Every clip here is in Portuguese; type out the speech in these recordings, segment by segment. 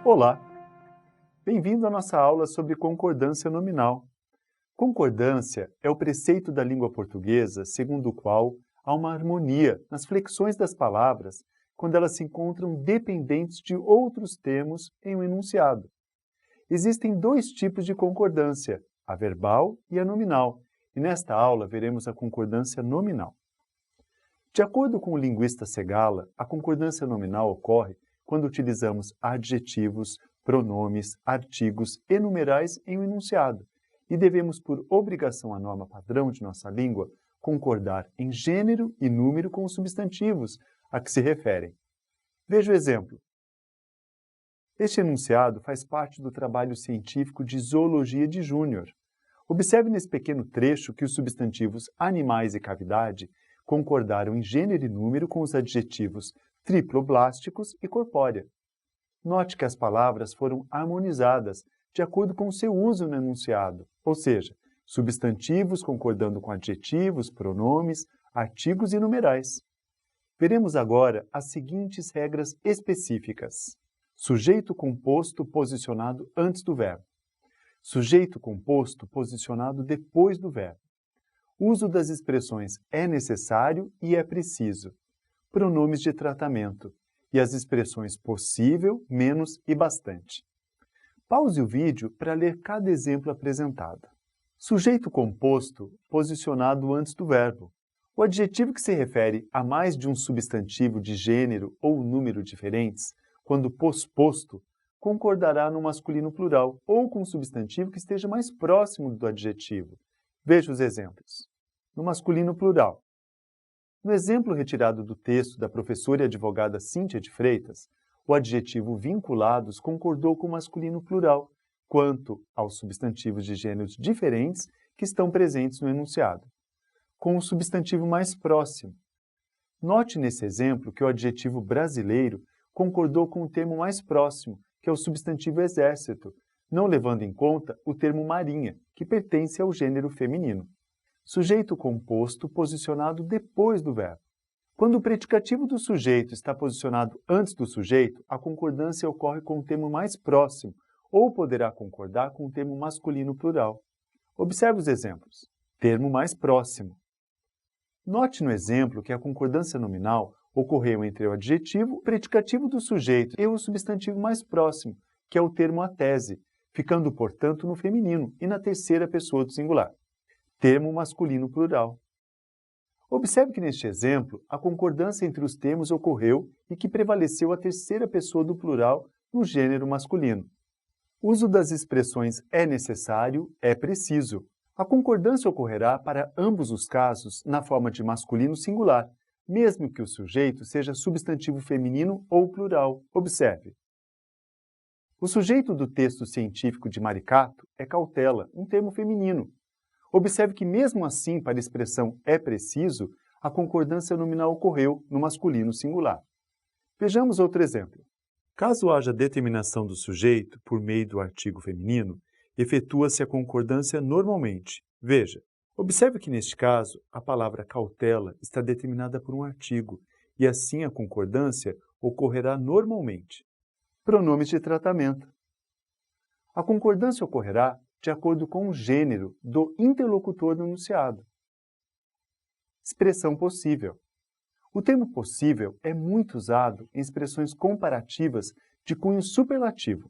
Olá! Bem-vindo à nossa aula sobre concordância nominal. Concordância é o preceito da língua portuguesa segundo o qual há uma harmonia nas flexões das palavras quando elas se encontram dependentes de outros termos em um enunciado. Existem dois tipos de concordância, a verbal e a nominal, e nesta aula veremos a concordância nominal. De acordo com o linguista Segala, a concordância nominal ocorre quando utilizamos adjetivos, pronomes, artigos e numerais em um enunciado, e devemos, por obrigação à norma padrão de nossa língua, concordar em gênero e número com os substantivos a que se referem. Veja o exemplo. Este enunciado faz parte do trabalho científico de zoologia de Júnior. Observe nesse pequeno trecho que os substantivos animais e cavidade concordaram em gênero e número com os adjetivos triploblásticos e corpórea. Note que as palavras foram harmonizadas de acordo com o seu uso no enunciado, ou seja, substantivos concordando com adjetivos, pronomes, artigos e numerais. Veremos agora as seguintes regras específicas. Sujeito composto posicionado antes do verbo. Sujeito composto posicionado depois do verbo. Uso das expressões é necessário e é preciso. Pronomes de tratamento. E as expressões possível, menos e bastante. Pause o vídeo para ler cada exemplo apresentado. Sujeito composto posicionado antes do verbo. O adjetivo que se refere a mais de um substantivo de gênero ou número diferentes, quando posposto, concordará no masculino plural ou com um substantivo que esteja mais próximo do adjetivo. Veja os exemplos. No masculino plural. No exemplo retirado do texto da professora e advogada Cíntia de Freitas, o adjetivo vinculados concordou com o masculino plural, quanto aos substantivos de gêneros diferentes que estão presentes no enunciado, com o substantivo mais próximo. Note nesse exemplo que o adjetivo brasileiro concordou com o termo mais próximo, que é o substantivo exército, não levando em conta o termo marinha, que pertence ao gênero feminino. Sujeito composto posicionado depois do verbo. Quando o predicativo do sujeito está posicionado antes do sujeito, a concordância ocorre com o termo mais próximo, ou poderá concordar com o termo masculino plural. Observe os exemplos. Termo mais próximo. Note no exemplo que a concordância nominal ocorreu entre o adjetivo, o predicativo do sujeito e o substantivo mais próximo, que é o termo a tese, ficando, portanto, no feminino e na terceira pessoa do singular. Termo masculino plural. Observe que neste exemplo, a concordância entre os termos ocorreu e que prevaleceu a terceira pessoa do plural no gênero masculino. Uso das expressões é necessário, é preciso. A concordância ocorrerá para ambos os casos na forma de masculino singular, mesmo que o sujeito seja substantivo feminino ou plural. Observe. O sujeito do texto científico de Maricato é cautela, um termo feminino. Observe que, mesmo assim, para a expressão é preciso, a concordância nominal ocorreu no masculino singular. Vejamos outro exemplo. Caso haja determinação do sujeito por meio do artigo feminino, efetua-se a concordância normalmente. Veja, observe que, neste caso, a palavra cautela está determinada por um artigo, e assim a concordância ocorrerá normalmente. Pronomes de tratamento. A concordância ocorrerá de acordo com o gênero do interlocutor no enunciado. Expressão possível. O termo possível é muito usado em expressões comparativas de cunho superlativo.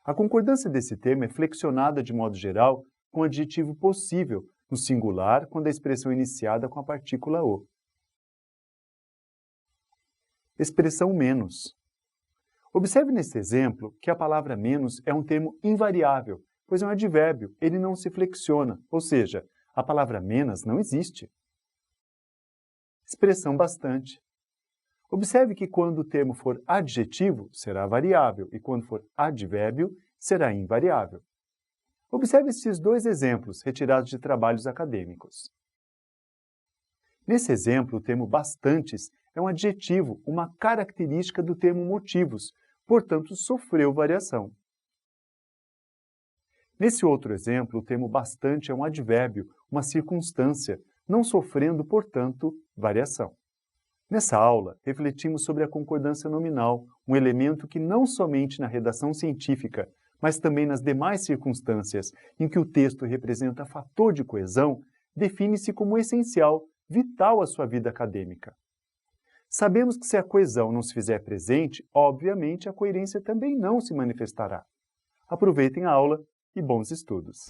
A concordância desse termo é flexionada de modo geral com o adjetivo possível, no singular, quando a expressão é iniciada com a partícula o. Expressão menos. Observe nesse exemplo que a palavra menos é um termo invariável, pois é um advérbio, ele não se flexiona, ou seja, a palavra menos não existe. Expressão bastante. Observe que quando o termo for adjetivo, será variável, e quando for advérbio, será invariável. Observe esses dois exemplos retirados de trabalhos acadêmicos. Nesse exemplo, o termo bastantes é um adjetivo, uma característica do termo motivos, portanto, sofreu variação. Nesse outro exemplo, o termo bastante é um advérbio, uma circunstância, não sofrendo, portanto, variação. Nessa aula, refletimos sobre a concordância nominal, um elemento que não somente na redação científica, mas também nas demais circunstâncias em que o texto representa fator de coesão, define-se como essencial, vital à sua vida acadêmica. Sabemos que se a coesão não se fizer presente, obviamente a coerência também não se manifestará. Aproveitem a aula e bons estudos!